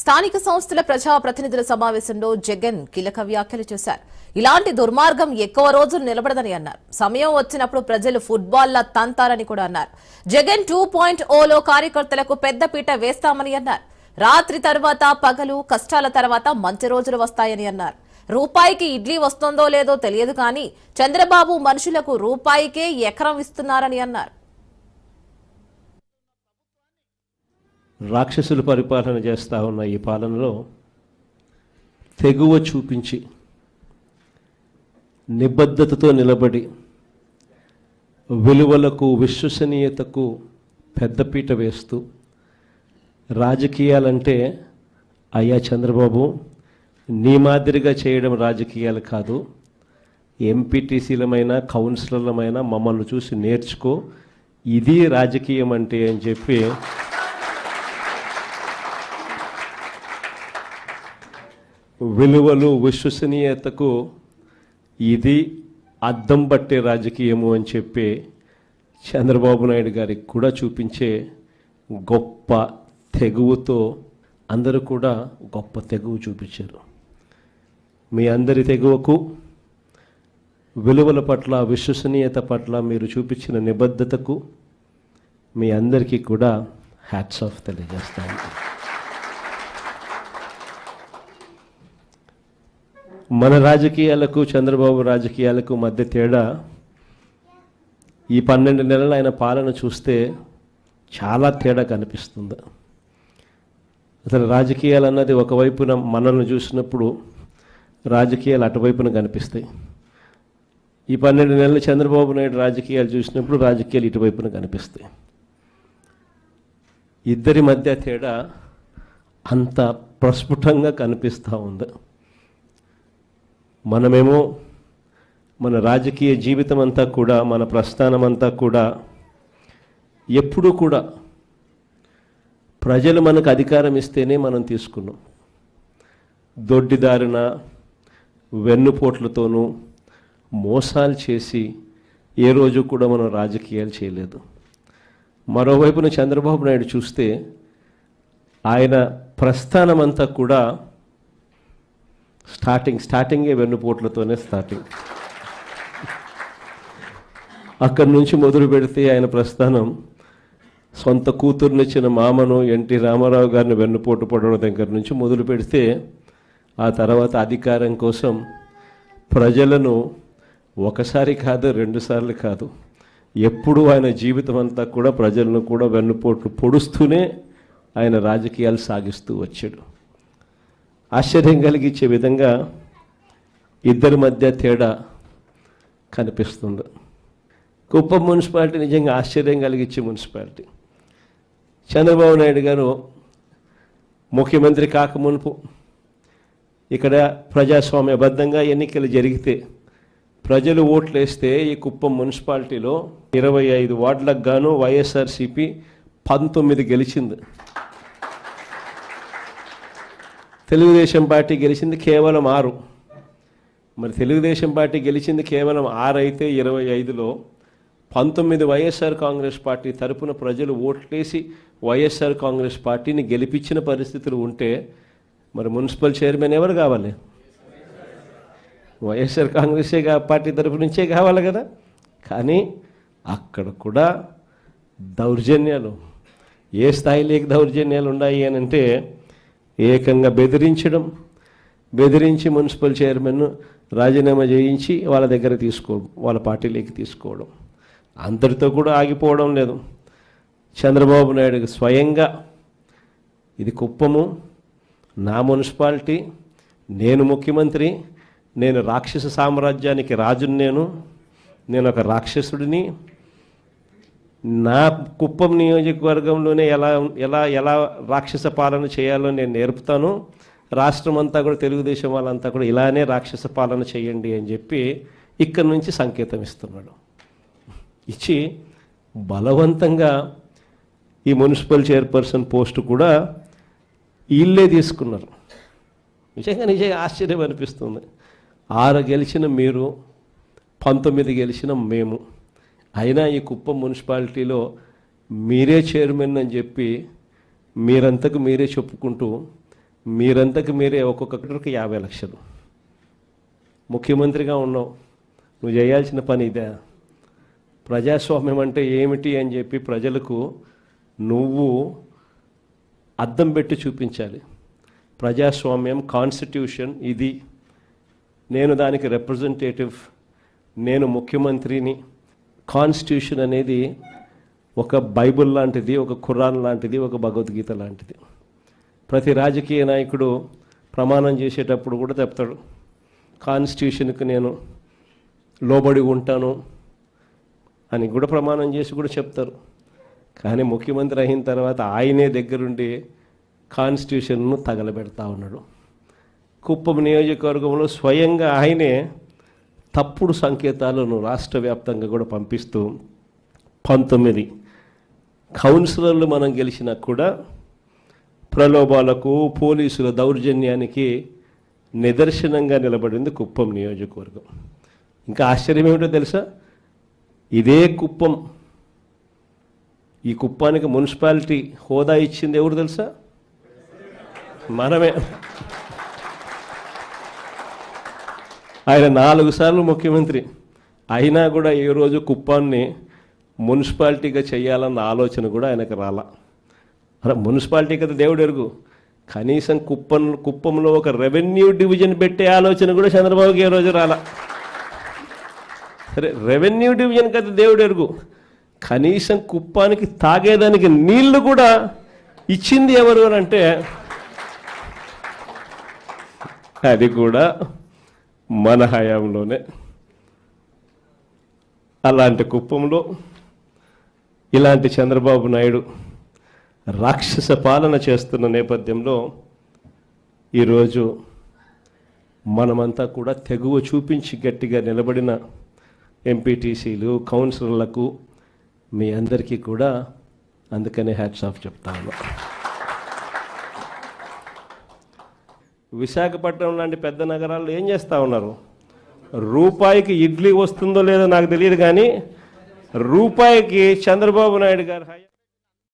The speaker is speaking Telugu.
స్థానిక సంస్థల ప్రజా ప్రతినిధుల సమావేశంలో జగన్ కీలక వ్యాఖ్యలు చేశారు. ఇలాంటి దుర్మార్గం ఎక్కువ రోజులు నిలబడదని అన్నారు. సమయం వచ్చినప్పుడు ప్రజలు ఫుట్బాల్ లా తంతారని కూడా అన్నారు. జగన్ 2.0లో కార్యకర్తలకు పెద్దపీట వేస్తామని అన్నారు. రాత్రి తర్వాత పగలు, కష్టాల తర్వాత మంచి రోజులు వస్తాయని అన్నారు. రూపాయికి ఇడ్లీ వస్తుందో లేదో తెలియదు కానీ చంద్రబాబు మనుషులకు రూపాయికే ఎకరం ఇస్తున్నారని అన్నారు. రాక్షసులు పరిపాలన చేస్తూ ఉన్న ఈ పాలనలో తెగువ చూపించి నిబద్ధతతో నిలబడి విలువలకు విశ్వసనీయతకు పెద్దపీట వేస్తూ రాజకీయాలంటే అయ్యా చంద్రబాబు నీ మాదిరిగా చేయడం రాజకీయాలు కాదు, ఎంపీటీసీలమైనా కౌన్సిలర్లమైనా మమ్మల్ని చూసి నేర్చుకో, ఇది రాజకీయం అంటే అని చెప్పి విలువలు విశ్వసనీయతకు ఇది అద్దం పట్టే రాజకీయము అని చెప్పి చంద్రబాబు నాయుడు గారికి కూడా చూపించే గొప్ప తెగువతో అందరూ కూడా గొప్ప తెగువ చూపించారు. మీ అందరి తెగువకు, విలువల పట్ల, విశ్వసనీయత పట్ల మీరు చూపించిన నిబద్ధతకు మీ అందరికీ కూడా హ్యాట్స్ ఆఫ్ తెలియజేస్తాను. మన రాజకీయాలకు చంద్రబాబు రాజకీయాలకు మధ్య తేడా ఈ 12 నెలల ఆయన పాలన చూస్తే చాలా తేడా కనిపిస్తుంది. అసలు రాజకీయాలు అన్నది ఒకవైపున మనల్ని చూసినప్పుడు రాజకీయాలు అటువైపున కనిపిస్తాయి. ఈ 12 నెలలు చంద్రబాబు నాయుడు రాజకీయాలు చూసినప్పుడు రాజకీయాలు ఇటువైపున కనిపిస్తాయి. ఇద్దరి మధ్య తేడా అంత ప్రస్ఫుటంగా కనిపిస్తూ ఉంది. మనమేమో మన రాజకీయ జీవితం అంతా కూడా, మన ప్రస్థానం అంతా కూడా ఎప్పుడూ కూడా ప్రజలు మనకు అధికారం ఇస్తేనే మనం తీసుకున్నాం. దొడ్డిదారిన వెన్నుపోట్లతోనూ మోసాలు చేసి ఏ రోజు కూడా మనం రాజకీయాలు చేయలేదు. మరోవైపున చంద్రబాబు నాయుడు చూస్తే ఆయన ప్రస్థానం అంతా కూడా స్టార్టింగే వెన్నుపోట్లతోనే స్టార్టింగ్. అక్కడి నుంచి మొదలు పెడితే ఆయన ప్రస్థానం సొంత కూతుర్నిచ్చిన మామను ఎన్టీ రామారావు గారిని వెన్నుపోటు పడడం దగ్గర నుంచి మొదలు పెడితే, ఆ తర్వాత అధికారం కోసం ప్రజలను ఒకసారి కాదు, 2 సార్లు కాదు, ఎప్పుడూ ఆయన జీవితం అంతా కూడా ప్రజలను కూడా వెన్నుపోట్లు పొడుస్తూనే ఆయన రాజకీయాలు సాగిస్తూ వచ్చాడు. ఆశ్చర్యం కలిగించే విధంగా ఇద్దరి మధ్య తేడా కనిపిస్తుంది. కుప్పం మున్సిపాలిటీ నిజంగా ఆశ్చర్యం కలిగించే మున్సిపాలిటీ. చంద్రబాబు నాయుడు గారు ముఖ్యమంత్రి కాకమునుపు ఇక్కడ ప్రజాస్వామ్యబద్ధంగా ఎన్నికలు జరిగితే ప్రజలు ఓట్లు వేస్తే ఈ కుప్పం మున్సిపాలిటీలో 25 వార్డులకు గాను వైఎస్ఆర్సీపీ 19 గెలిచింది. తెలుగుదేశం పార్టీ గెలిచింది కేవలం 6. మరి తెలుగుదేశం పార్టీ గెలిచింది కేవలం 6 అయితే 25లో 19 వైఎస్ఆర్ కాంగ్రెస్ పార్టీ తరపున ప్రజలు ఓట్లేసి వైఎస్ఆర్ కాంగ్రెస్ పార్టీని గెలిపించిన పరిస్థితులు ఉంటే మరి మున్సిపల్ చైర్మన్ ఎవరు కావాలి? వైఎస్ఆర్ కాంగ్రెసే పార్టీ తరపు నుంచే కావాలి కదా. కానీ అక్కడ కూడా దౌర్జన్యాలు, ఏ స్థాయిలోకి దౌర్జన్యాలు ఉన్నాయి అని అంటే ఏకంగా బెదిరించి మున్సిపల్ చైర్మన్ను రాజీనామా చేయించి వాళ్ళ దగ్గర తీసుకోవడం, వాళ్ళ పార్టీలోకి తీసుకోవడం. అంతటితో కూడా ఆగిపోవడం లేదు. చంద్రబాబు నాయుడు స్వయంగా ఇది కుప్పము, నా మున్సిపాలిటీ, నేను ముఖ్యమంత్రి, నేను రాక్షస సామ్రాజ్యానికి రాజుని, నేను ఒక రాక్షసుడిని, నా కుప్పం నియోజకవర్గంలోనే ఎలా రాక్షస పాలన చేయాలో నేను నేర్పుతాను, రాష్ట్రం అంతా కూడా తెలుగుదేశం వాళ్ళంతా కూడా ఇలానే రాక్షస పాలన చేయండి అని చెప్పి ఇక్కడి నుంచి సంకేతం ఇస్తున్నాడు. ఇచ్చి బలవంతంగా ఈ మున్సిపల్ చైర్పర్సన్ పోస్టు కూడా వీళ్ళే తీసుకున్నారు. నిజంగా ఆశ్చర్యం అనిపిస్తుంది. 6 గెలిచిన మీరు, 19 గెలిచిన మేము, అయినా ఈ కుప్పం మున్సిపాలిటీలో మీరే చైర్మన్ అని చెప్పి మీరంతకు మీరే చెప్పుకుంటూ మీరంతకు మీరే ఒక్కొక్కరికి 50 లక్షలు. ముఖ్యమంత్రిగా ఉన్నావు, నువ్వు చేయాల్సిన పని ఇదే. ప్రజాస్వామ్యం అంటే ఏమిటి అని చెప్పి ప్రజలకు నువ్వు అద్దం పెట్టి చూపించాలి. ప్రజాస్వామ్యం, కాన్స్టిట్యూషన్ ఇది, నేను దానికి రిప్రజెంటేటివ్, నేను ముఖ్యమంత్రిని. కాన్స్టిట్యూషన్ అనేది ఒక బైబిల్ లాంటిది, ఒక ఖురాన్ లాంటిది, ఒక భగవద్గీత లాంటిది. ప్రతి రాజకీయ నాయకుడు ప్రమాణం చేసేటప్పుడు కూడా చెప్తాడు, కాన్స్టిట్యూషన్కి నేను లోబడి ఉంటాను అని కూడా ప్రమాణం చేసి కూడా చెప్తారు. కానీ ముఖ్యమంత్రి అయిన తర్వాత ఆయనే దగ్గరుండి కాన్స్టిట్యూషన్ను తగలబెడతా ఉన్నాడు. కుప్పం నియోజకవర్గంలో స్వయంగా ఆయనే తప్పుడు సంకేతాలను రాష్ట్ర వ్యాప్తంగా కూడా పంపిస్తూ 19 కౌన్సిలర్లు మనం గెలిచినా కూడా ప్రలోభాలకు, పోలీసుల దౌర్జన్యానికి నిదర్శనంగా నిలబడింది కుప్పం నియోజకవర్గం. ఇంకా ఆశ్చర్యం ఏమిటో తెలుసా, ఇదే కుప్పం, ఈ కుప్పానికి మున్సిపాలిటీ హోదా ఇచ్చింది ఎవరు తెలుసా? మనమే. ఆయన 4 సార్లు ముఖ్యమంత్రి అయినా కూడా ఏ రోజు కుప్పాన్ని మున్సిపాలిటీగా చేయాలన్న ఆలోచన కూడా ఆయనకు రాలా. అలా మున్సిపాలిటీ కదా దేవుడు ఎరుగు, కనీసం కుప్పంలో ఒక రెవెన్యూ డివిజన్ పెట్టే ఆలోచన కూడా చంద్రబాబుకి ఏ రోజు రాలా. సరే, రెవెన్యూ డివిజన్ కదా దేవుడు ఎరుగు, కనీసం కుప్పానికి తాగేదానికి నీళ్లు కూడా ఇచ్చింది ఎవరు అని అంటే అది కూడా మన హయాంలోనే. అలాంటి కుప్పంలో ఇలాంటి చంద్రబాబు నాయుడు రాక్షస పాలన చేస్తున్న నేపథ్యంలో ఈరోజు మనమంతా కూడా తెగువ చూపించి గట్టిగా నిలబడిన ఎంపీటీసీలు, కౌన్సిలర్లకు మీ అందరికీ కూడా అందుకనే హ్యాట్స్ ఆఫ్ చెప్తా ఉన్నా. విశాఖపట్నం లాంటి పెద్ద నగరాల్లో ఏం చేస్తూ ఉన్నారు? రూపాయికి ఇడ్లీ వస్తుందో లేదో నాకు తెలియదు, కానీ రూపాయికి చంద్రబాబు నాయుడు గారు